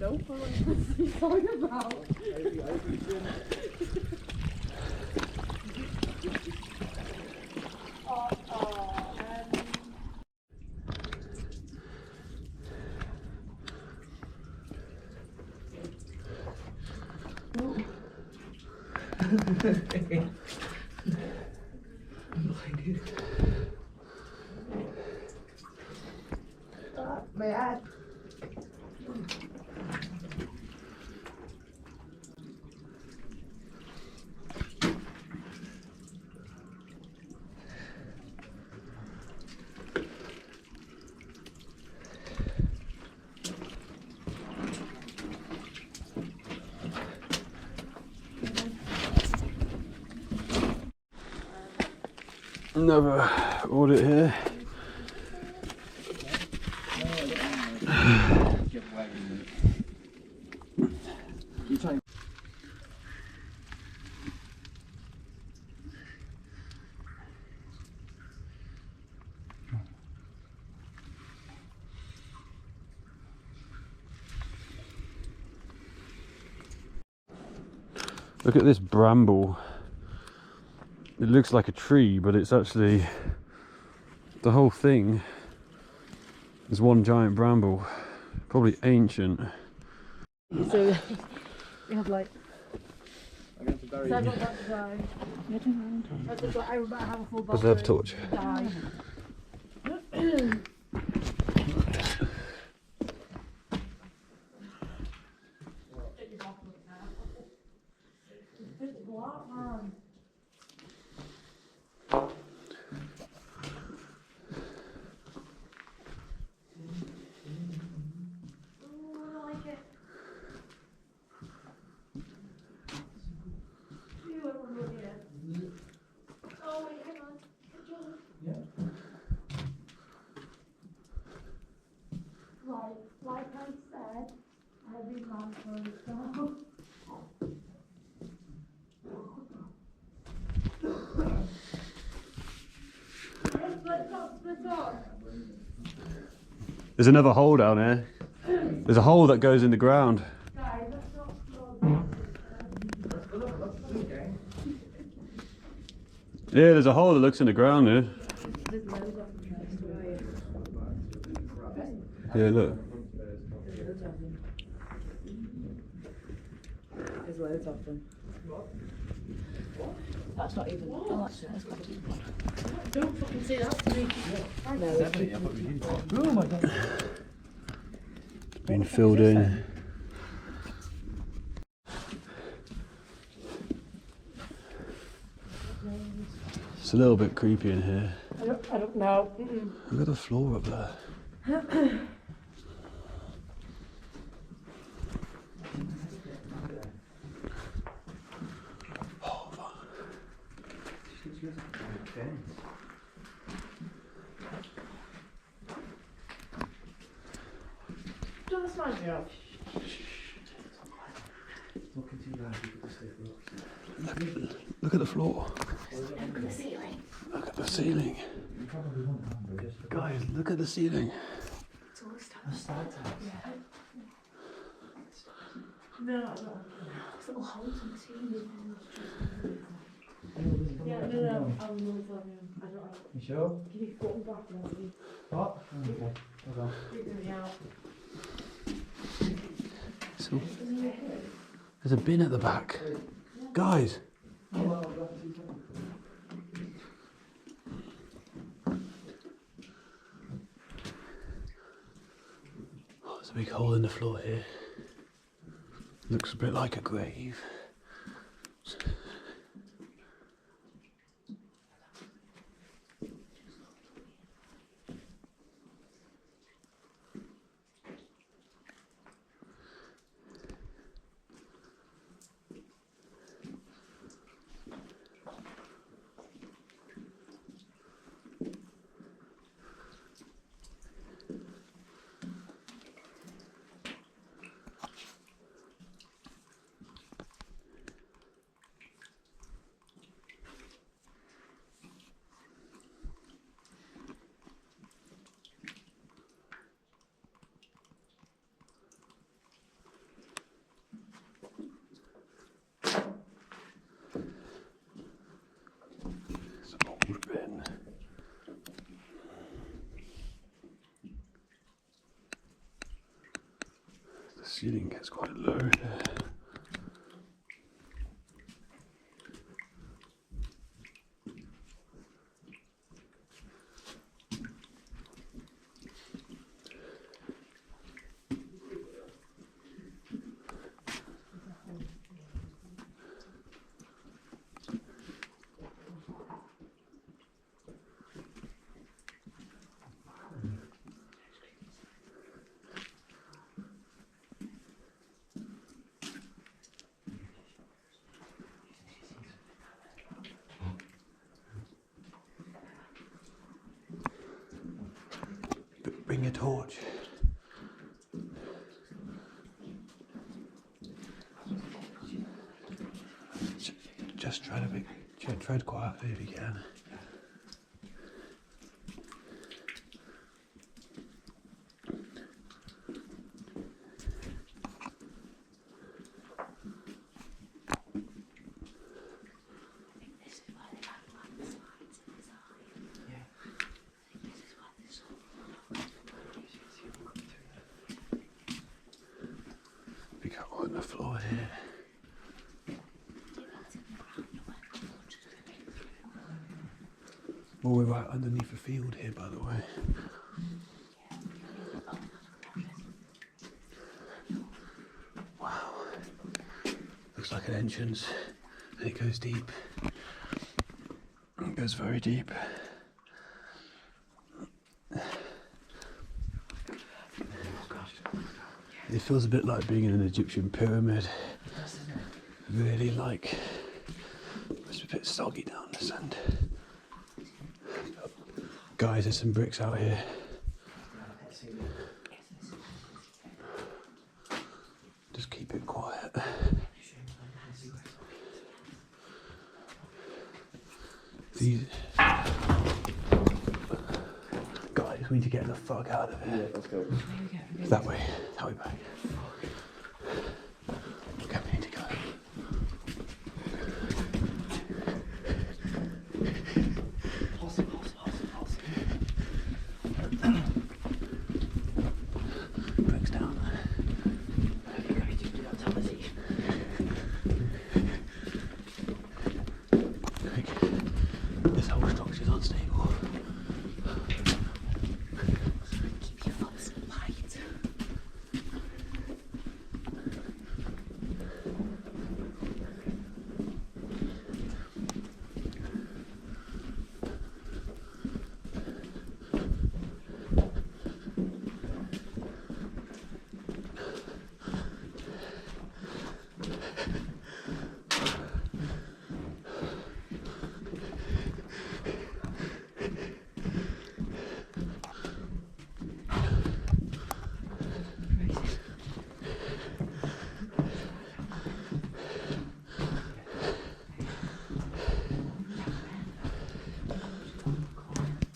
don't know what he's talking about. My head. Another audit here. Look at this bramble. It looks like a tree, but it's actually, the whole thing is one giant bramble, probably ancient. So we have like. I got that design. I remember I have a full box. Preserve torch. Like I said, every man for himself. There's another hole down here. There's a hole that goes in the ground. Yeah, there's a hole that looks in the ground here. Yeah, look. There's loads of them. That's not even. Oh, actually, that's quite a don't fucking say that to me. No. Oh my god. Been filled in. It's a little bit creepy in here. I don't know. Look at the floor up there. Don't smash me up. Look at the floor. Look at the ceiling. Look at the ceiling. Guys, look at the ceiling. It's all stalactites. Yeah. No, there's little holes in the ceiling. Yeah, no, I'm really telling you. I don't know. You sure? Can you go back and see? What? Okay. Hold on. Figure it out. So, there's a bin at the back. Guys. Oh, there's a big hole in the floor here. Looks a bit like a grave. ceiling gets quite low. Bring a torch. Just try to tread quietly if you can. Big hole in the floor here. Well, we're right underneath the field here, by the way. Wow. Looks like an entrance, and it goes deep. It goes very deep. It feels a bit like being in an Egyptian pyramid. Really like, must be a bit soggy down this end. Guys, there's some bricks out here. Just keep it quiet. These guys, we need to get the fuck out of here. Yeah, let's go. That way back. Okay, we need to go. Bricks down. This whole structure is unstable. Keep your voice light.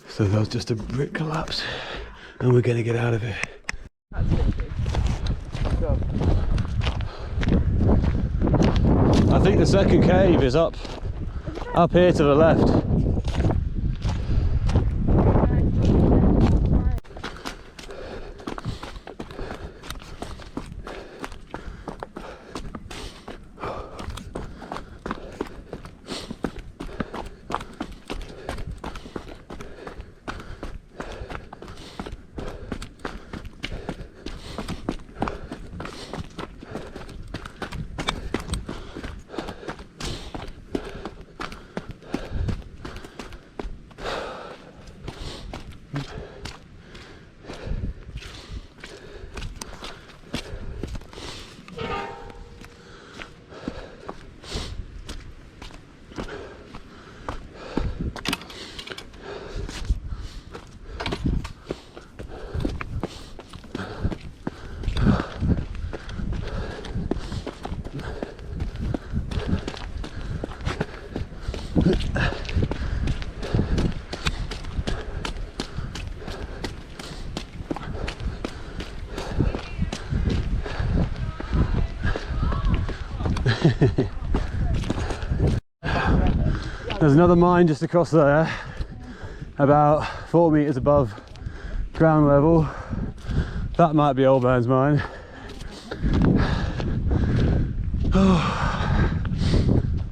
So that was just a brick collapse, and we're going to get out of here. I think the second cave is up here to the left. There's another mine just across there, about 4 meters above ground level. That might be Old Man's Mine. Oh,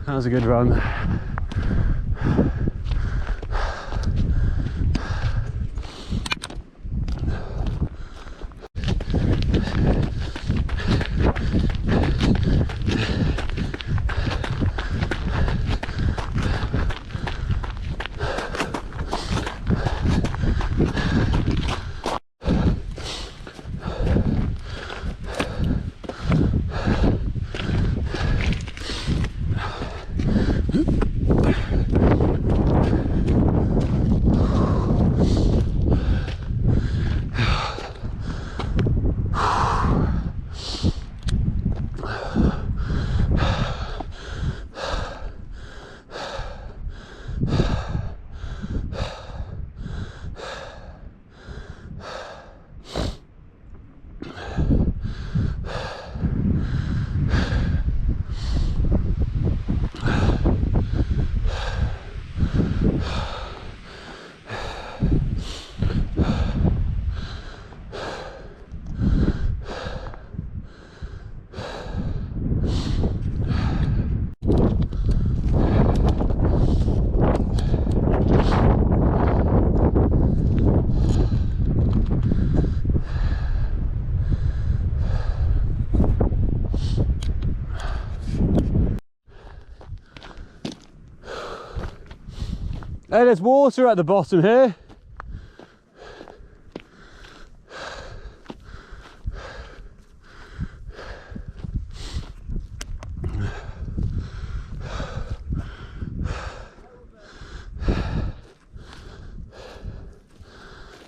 that was a good run. Hey, there's water at the bottom here.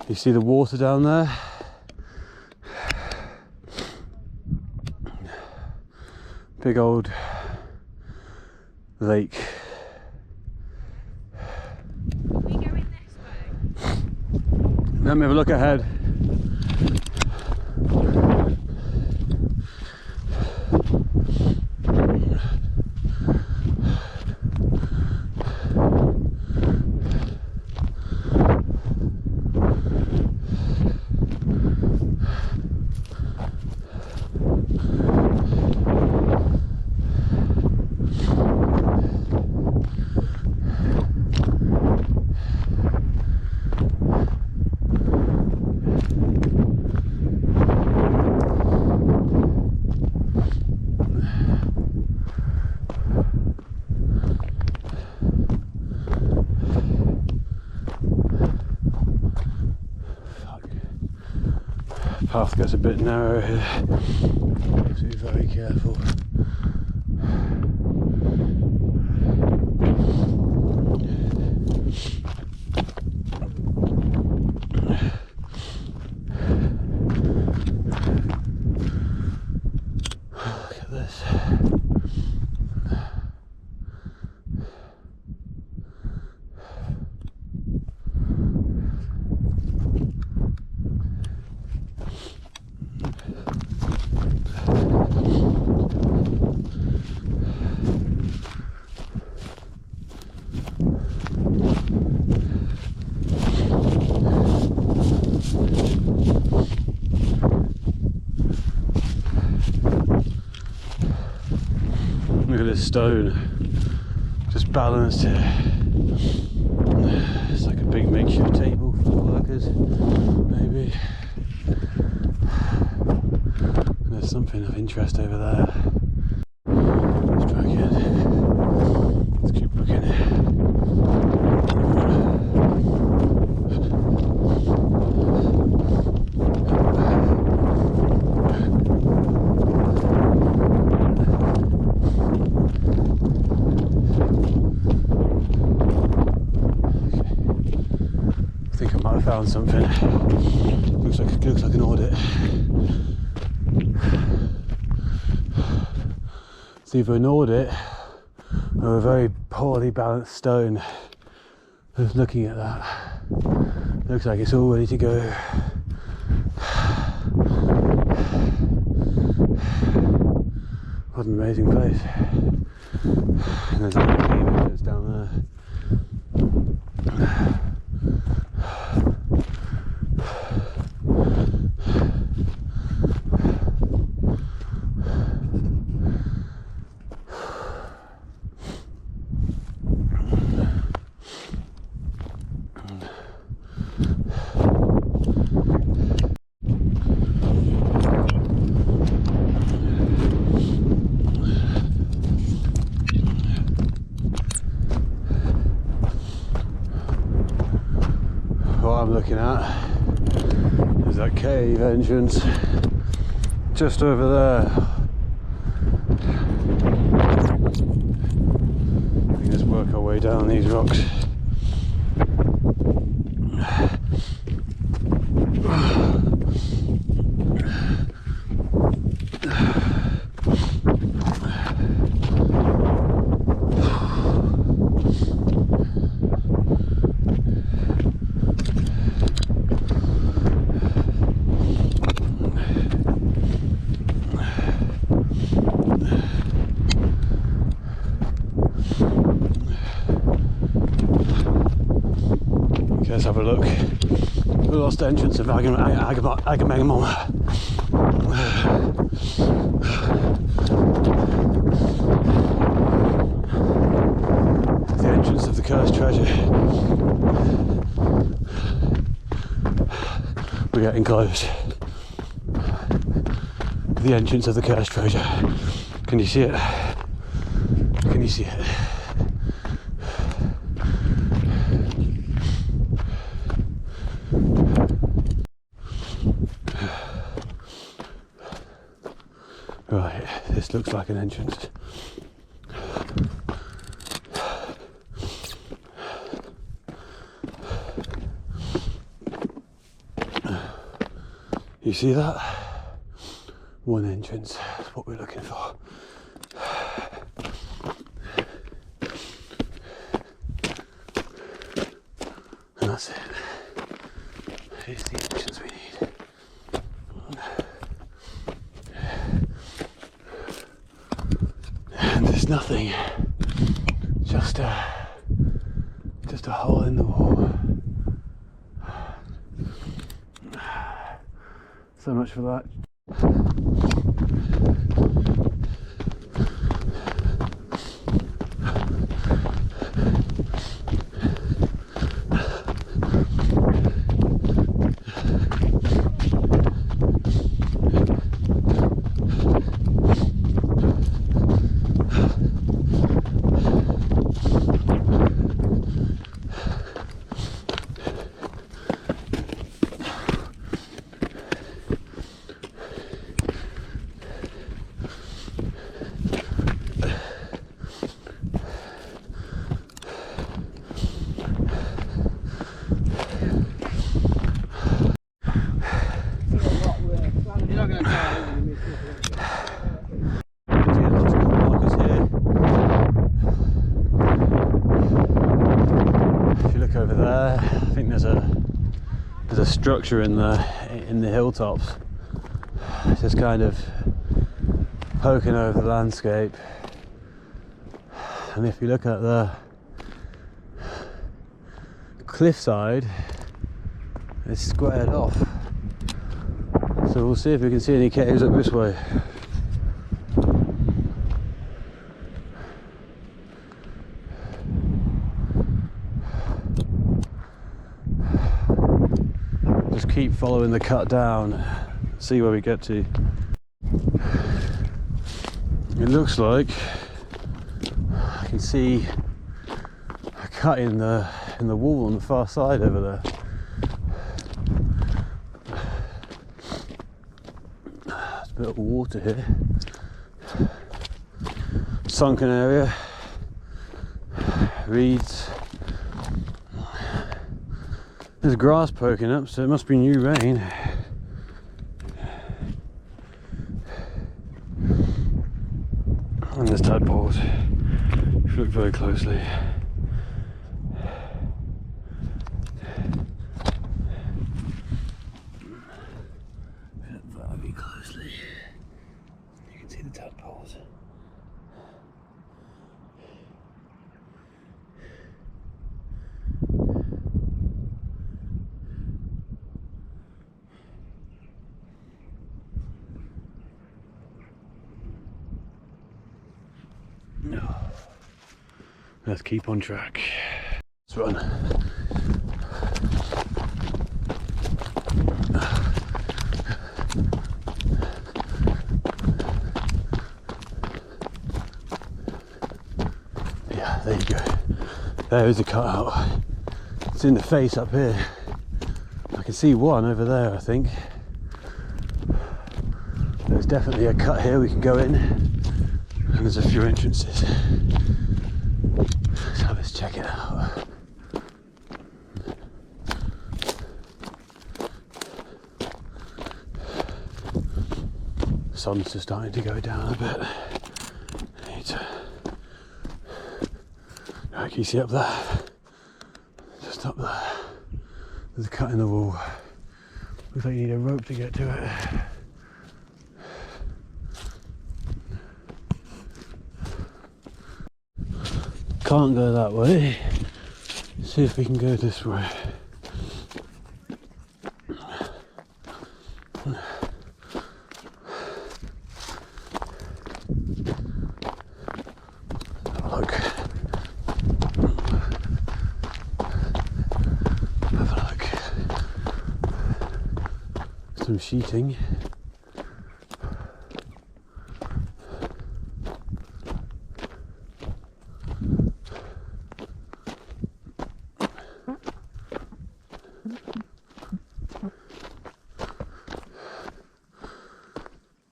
You see the water down there? Big old lake. Let me have a look ahead. Path gets a bit narrow here, so be very careful. Look at this. Look at this stone, just balanced here. It's like a big makeshift table for the workers, maybe. And there's something of interest over there. Let's try again. Let's keep looking. I think I might have found something. Looks like an audit. It's either an audit or a very poorly balanced stone. Just looking at that, looks like it's all ready to go. What an amazing place. And there's a cave entrance down there. looking at is that cave entrance just over there. We can just work our way down these rocks. Let's have a look. The lost entrance of Agamemnon. The entrance of the cursed treasure. We're getting close. The entrance of the cursed treasure. Can you see it? Can you see it? Right, this looks like an entrance. You see that? One entrance, that's what we're looking for. And that's it. Here's the entrance we need. And there's nothing, just a hole in the wall. So much for that. Over there, I think there's a structure in the hilltops. It's just kind of poking over the landscape. And if you look at the cliffside, it's squared off. So we'll see if we can see any caves up this way. Just keep following the cut down, see where we get to. It looks like I can see a cut in the wall on the far side over there. There's a bit of water here. Sunken area, reeds. There's grass poking up, so it must be new rain. And there's tadpoles, if you look very closely. If you look very closely, you can see the tadpoles. No. Let's keep on track. Let's run. Yeah, there you go. There is a cutout. It's in the face up here. can see one over there, I think. There's definitely a cut here we can go in, and there's a few entrances. So let's check it out. The sun's just starting to go down a bit. I need to... Right, can you see up there? Just up there. There's a cut in the wall. Looks like you need a rope to get to it. Can't go that way. See if we can go this way. Have a look. Have a look. Some sheeting.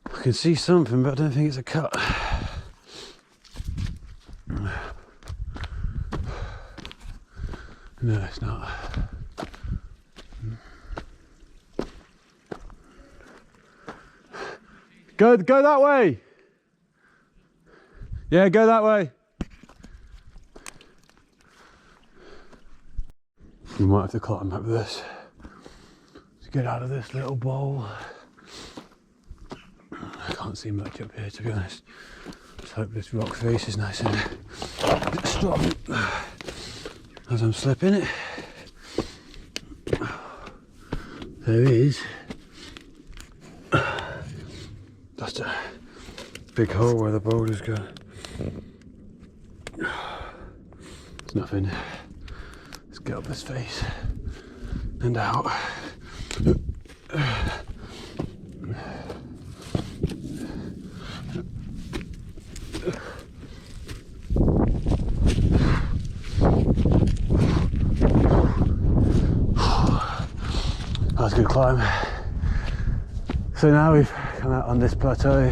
I can see something, but I don't think it's a cut. No, it's not. Go that way. Yeah, go that way. We might have to climb up this to get out of this little bowl. I can't see much up here, to be honest. Let's hope this rock face is nice and strong as I'm slipping it. There is just a big hole where the boulder's gone. There's nothing. Let's get up this face and out. That was a good climb. So now we've come out on this plateau.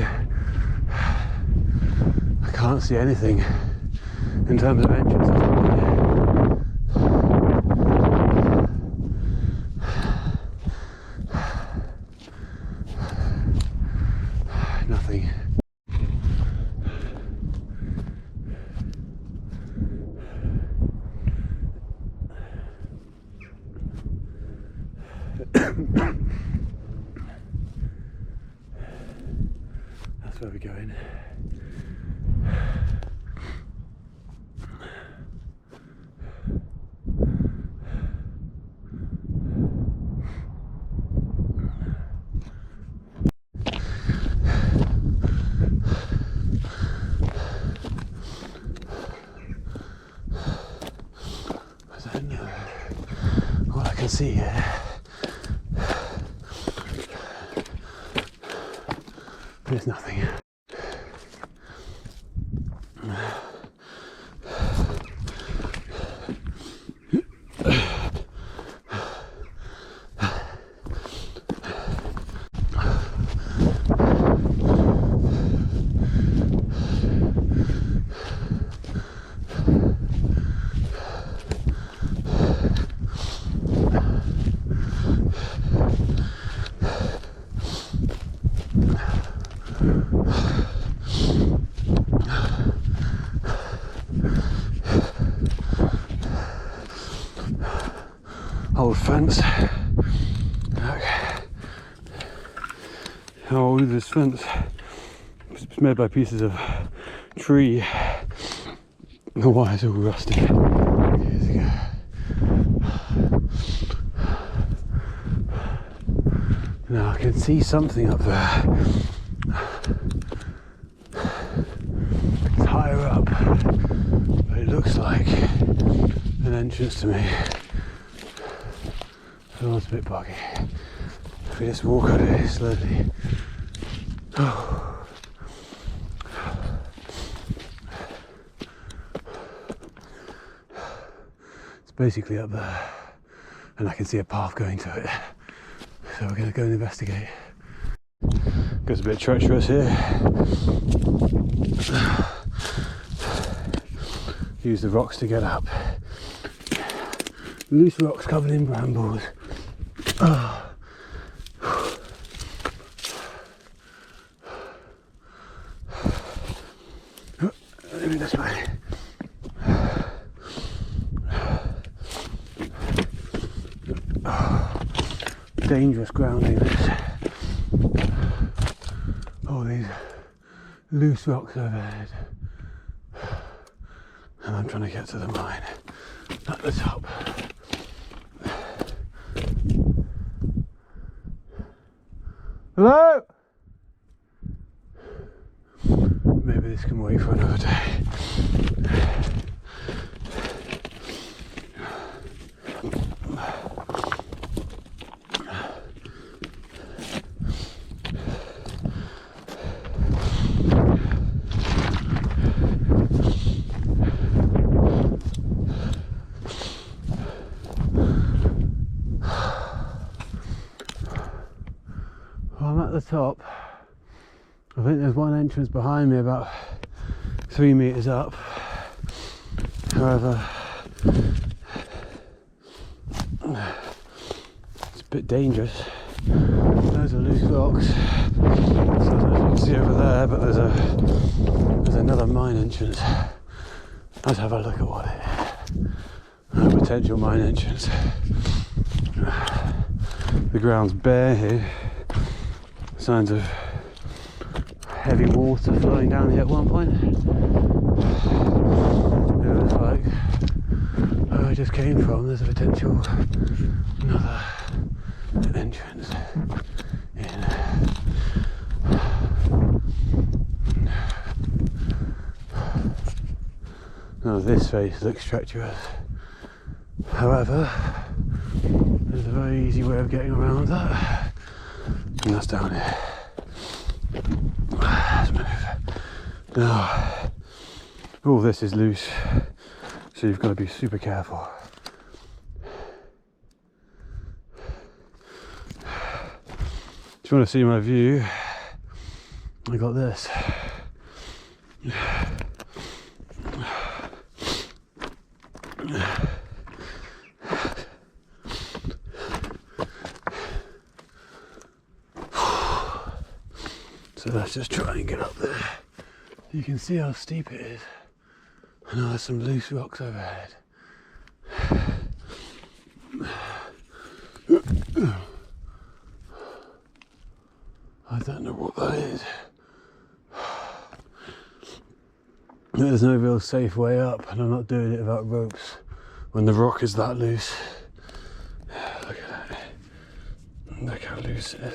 I can't see anything in terms of entrances. Nothing. That's where we're going. I don't know what I can see here. There's nothing. Old fence. Look how old is this fence? It's made by pieces of tree. The wire's all rusted years ago. Now I can see something up there. It's higher up, but it looks like an entrance to me. Oh, it's a bit boggy. If we just walk over here slowly. Oh. It's basically up there, and I can see a path going to it. So we're going to go and investigate. Goes a bit treacherous here. Use the rocks to get up. Loose rocks covered in brambles. Maybe this way. Dangerous grounding this. All these loose rocks overhead. And I'm trying to get to the mine at the top. Hello? Maybe this can wait for another day. I'm at the top. I think there's one entrance behind me about 3 meters up. However, it's a bit dangerous. Those are loose rocks. So I don't know if you can see over there, but there's another mine entrance. Let's have a look at what it is. A potential mine entrance. The ground's bare here. Signs of heavy water flowing down here at one point. It looks like where I just came from, there's a potential another entrance in. Now this face looks treacherous. However, there's a very easy way of getting around that. And that's down here. Let's move. Now, all this is loose, so you've got to be super careful. If you want to see my view, I got this. So let's just try and get up there. You can see how steep it is. I know there's some loose rocks overhead. I don't know what that is. There's no real safe way up, and I'm not doing it without ropes when the rock is that loose. Look at that. Look how loose it is.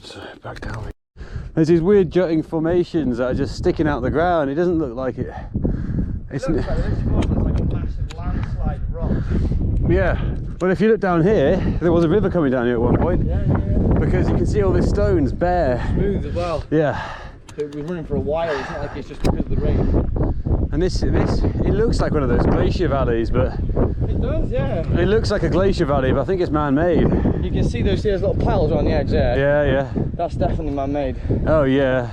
So back down. There's these weird jutting formations that are just sticking out the ground. It doesn't look like it. It looks like this one is like a massive landslide rock. Yeah. Well, if you look down here, there was a river coming down here at one point. Yeah. Because you can see all these stones bare. Smooth as well. Yeah. It was running for a while. It's not like it's just because of the rain. And this, it looks like one of those glacier valleys, but It does, yeah. it looks like a glacier valley, but I think it's man-made. You can see those little piles on the edge there. Yeah. That's definitely man-made. Oh yeah.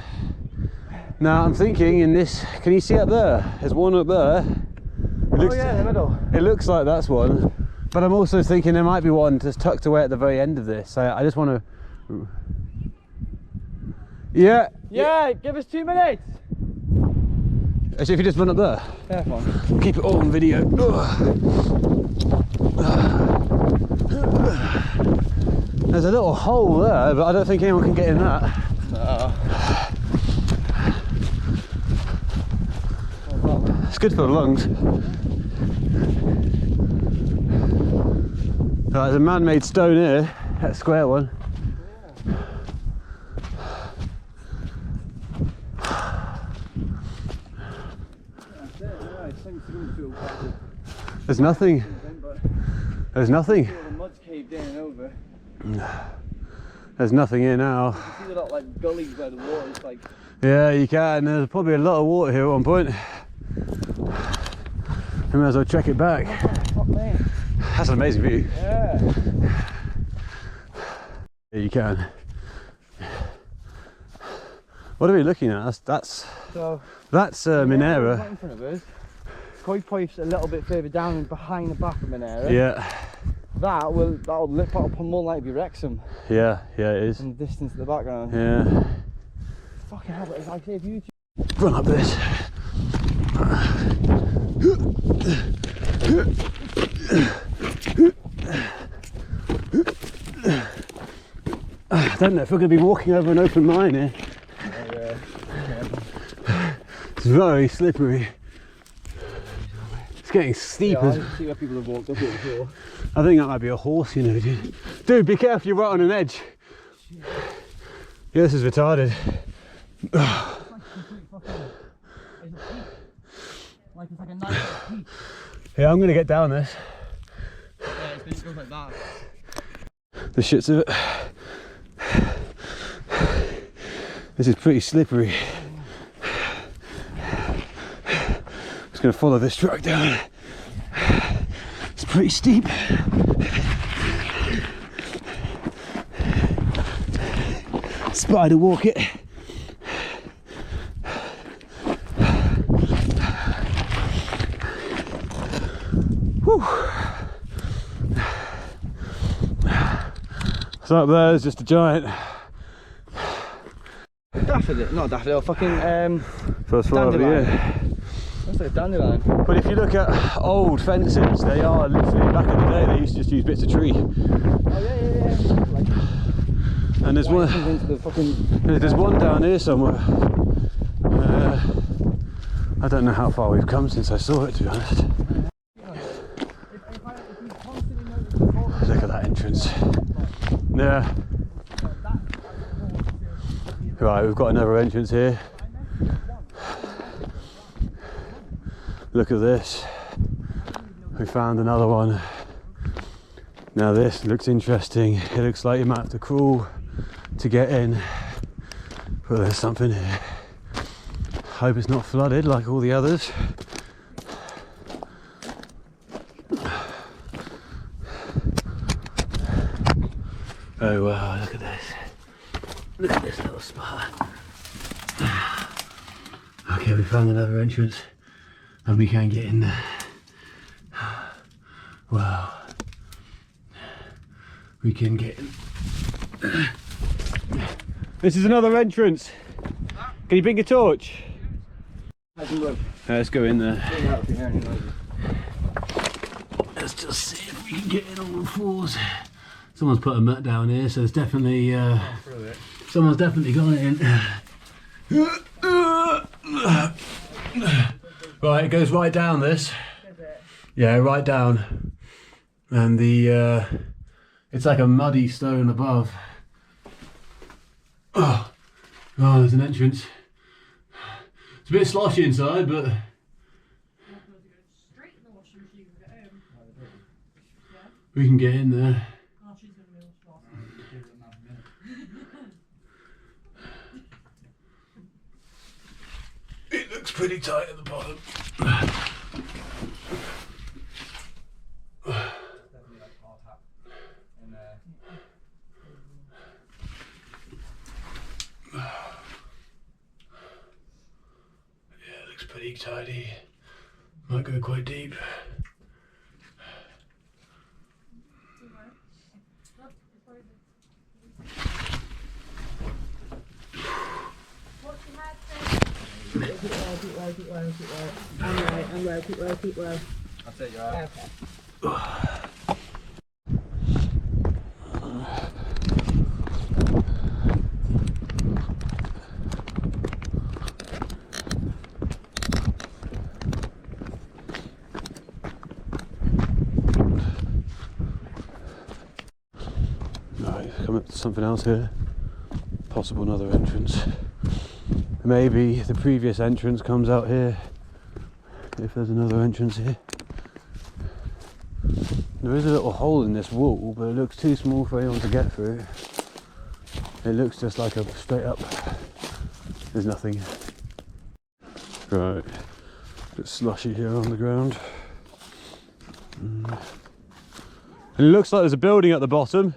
Now I'm thinking in this, can you see up there? There's one up there. It looks, in the middle. It looks like that's one, but I'm also thinking there might be one just tucked away at the very end of this. I just want to. Yeah. Yeah, give us 2 minutes. As if you just run up there. Yeah, fine. Keep it all on video. There's a little hole there, but I don't think anyone can get in that. It's good for the lungs. Right, there's a man-made stone here, that square one. There's nothing. There's nothing. The mud's caved in and over. There's nothing here now. You see the lot like gullies where the water's like. Yeah, you can. There's probably a lot of water here at one point. We might as well check it back. Fuck me. That's an amazing view. Yeah. Yeah, you can. What are we looking at? That's Minera. Right in front of us. Koi pipes a little bit further down and behind the back of Minera. Yeah. That'll lip up on more likely Wrexham. Yeah, yeah, it is. In the distance in the background. Yeah. Fucking hell, but like I say, if you Run up this. I don't know if we're going to be walking over an open mine here. It's very slippery. It's getting steep. I can see where people have walked up here before. I think that might be a horse, you know, dude. Dude, be careful, you're right on an edge. Yeah, this is retarded. Like it's like a nice peak. Yeah, I'm going to get down this. Yeah, it goes like that. The shits of it. This is pretty slippery. Just going to follow this track down. It's pretty steep. Spider walk it. Whew. So up there is just a giant. Daffodil, not daffodil, fucking First floor of the dandelion. year. Looks like a dandelion. But if you look at old fences, they are literally, back in the day, they used to just use bits of tree. Oh yeah. Like, And there's one, into the fucking... there's one down here somewhere. I don't know how far we've come since I saw it, to be honest. Look at that entrance. Yeah. Right, we've got another entrance here. Look at this. We found another one. Now this looks interesting. It looks like you might have to crawl to get in. But there's something here. Hope it's not flooded like all the others. Oh wow, look at this. Look at this little spot. Okay, we found another entrance and we can get in there. Wow. We can get in. This is another entrance. Can you bring a torch? Let's go in there. Let's just see if we can get in on all fours. Someone's put a mat down here, so there's definitely someone's definitely got it in. Right, it goes right down this. Yeah, right down. And the it's like a muddy stone above. Oh, there's an entrance. It's a bit sloshy inside, but we can get in there. It looks pretty tight at the bottom. Yeah, it looks pretty tidy. Might go quite deep. Keep low. I'll take you out. Okay. Right, come up to something else here. Possible another entrance. Maybe the previous entrance comes out here. If there's another entrance here. There is a little hole in this wall, but it looks too small for anyone to get through. It looks just like a straight up. There's nothing. Right, a bit slushy here on the ground. And it looks like there's a building at the bottom.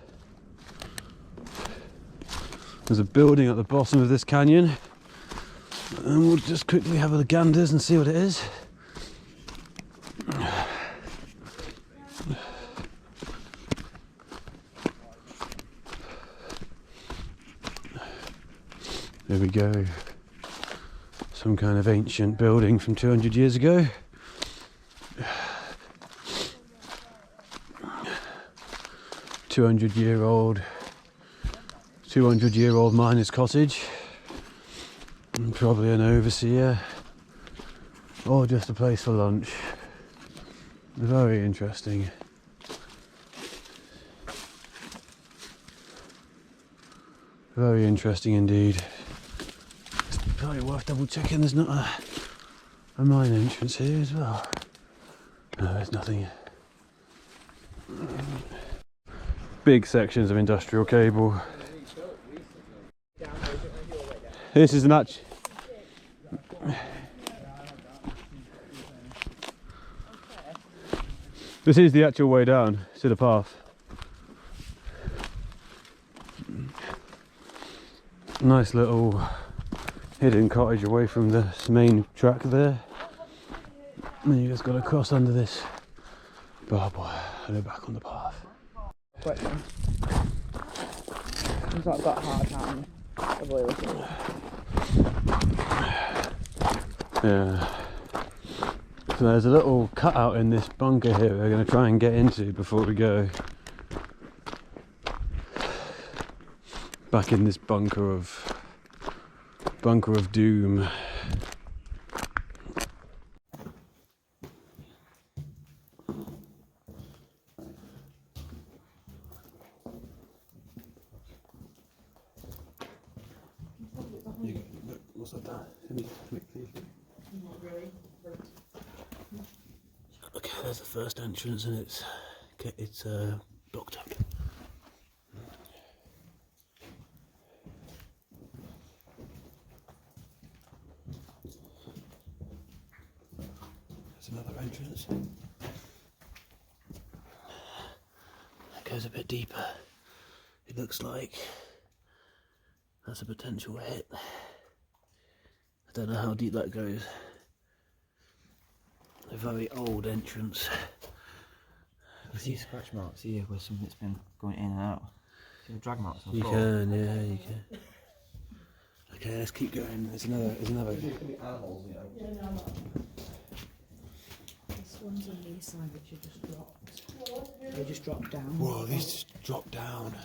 There's a building at the bottom of this canyon. And we'll just quickly have a ganders and see what it is. There we go. Some kind of ancient building from 200 years ago. 200-year-old miner's cottage. And probably an overseer. Or just a place for lunch. Very interesting. Very interesting indeed. It's probably worth double checking there's not a mine entrance here as well. No, there's nothing. Big sections of industrial cable. This is an actual. This is the actual way down to the path. Nice little hidden cottage away from the main track there. And then you just got to cross under this barbed wire and go back on the path. Quick one. He's not got a hard time. Yeah. So there's a little cutout in this bunker here we're going to try and get into before we go. Back in this bunker of doom. What's that? Okay, there's the first entrance and it's blocked up. There's another entrance. That goes a bit deeper. It looks like that's a potential hit. I don't know how deep that goes. A very old entrance. You see scratch marks here where something's been going in and out. See the drag marks on the You floor? can, yeah, you can. Okay, let's keep going. There's another. This one's on the side which you just dropped. They just dropped down. Whoa, these just drop down.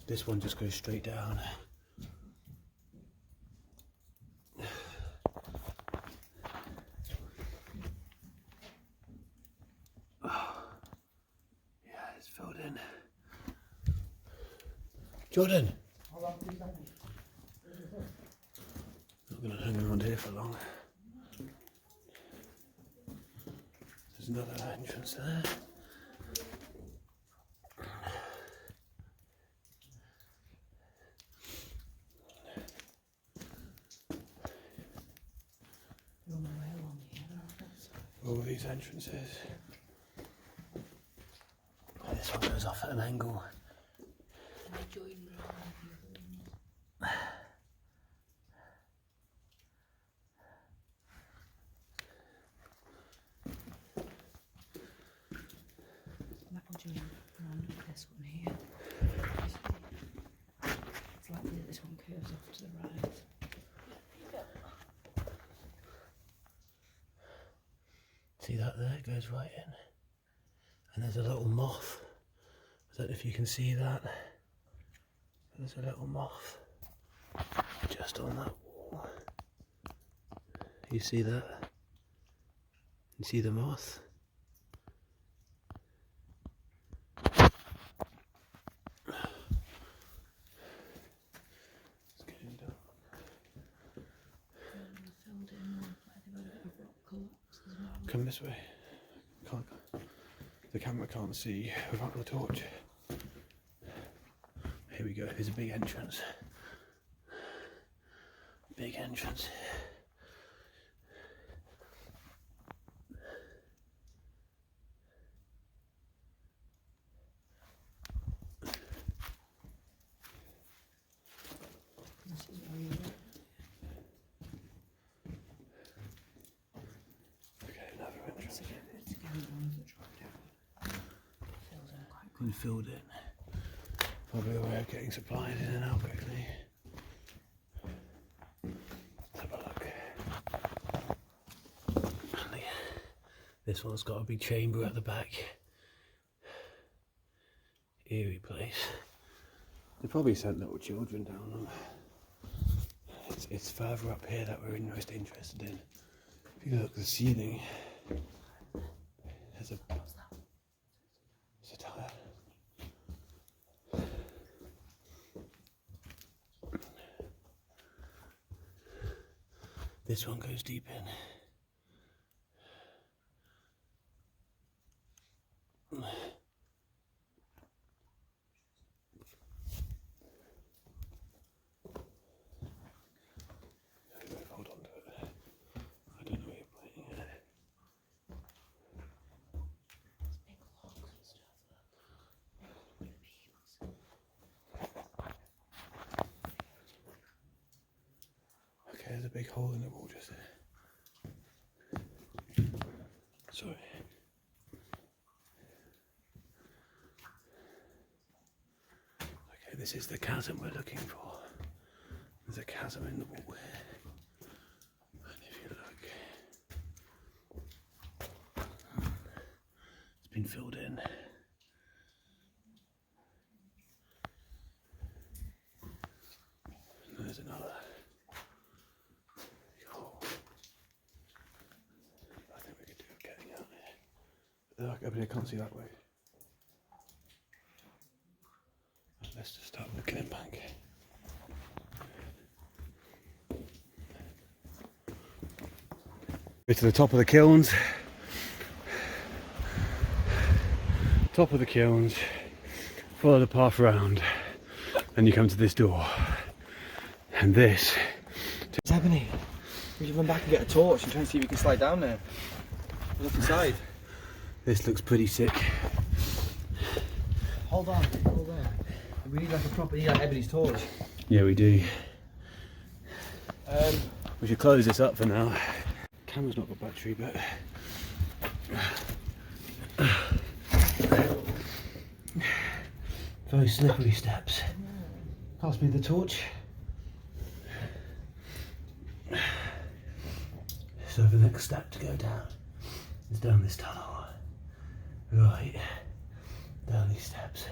This one just goes straight down. Filled in. Jordan! Not going to hang around here for long. There's another entrance there. All these entrances. This one goes off at an angle. This one here. It's like this one curves off to the right. See that there? It goes right in. And there's a little moth. I don't know if you can see that. There's a little moth just on that wall. You see that? You see the moth? It's getting dark. Come this way. Can't. The camera can't see without the torch. Here we go, here's a big entrance. Big entrance. filled in. Probably a way of getting supplies in and out quickly. Let's have a look. This one's got a big chamber at the back. Eerie place. They probably sent little children down them. It's further up here that we're most interested in. If you look at the ceiling, there's a tire. This one goes deep in. Hold on to it. I don't know where you're playing it. Okay, there's a big hole in the wall just there. Sorry. Okay, this is the chasm we're looking for. There's a chasm in the wall here. And if you look, it's been filled in. And there's another. I think we could do getting out there. Look, I can't see that way. Let's just start looking in bank. We're to the top of the kilns. Top of the kilns. Follow the path round, and you come to this door. And this. What's happening? We should run back and get a torch and try and see if we can slide down there. Look inside. This looks pretty sick. Hold on. We need like a proper, Ebony's torch. Yeah, we do. We should close this up for now. Camera's not got battery, but very slippery steps. Pass me the torch. So the next step to go down is down this tunnel. Right, down these steps.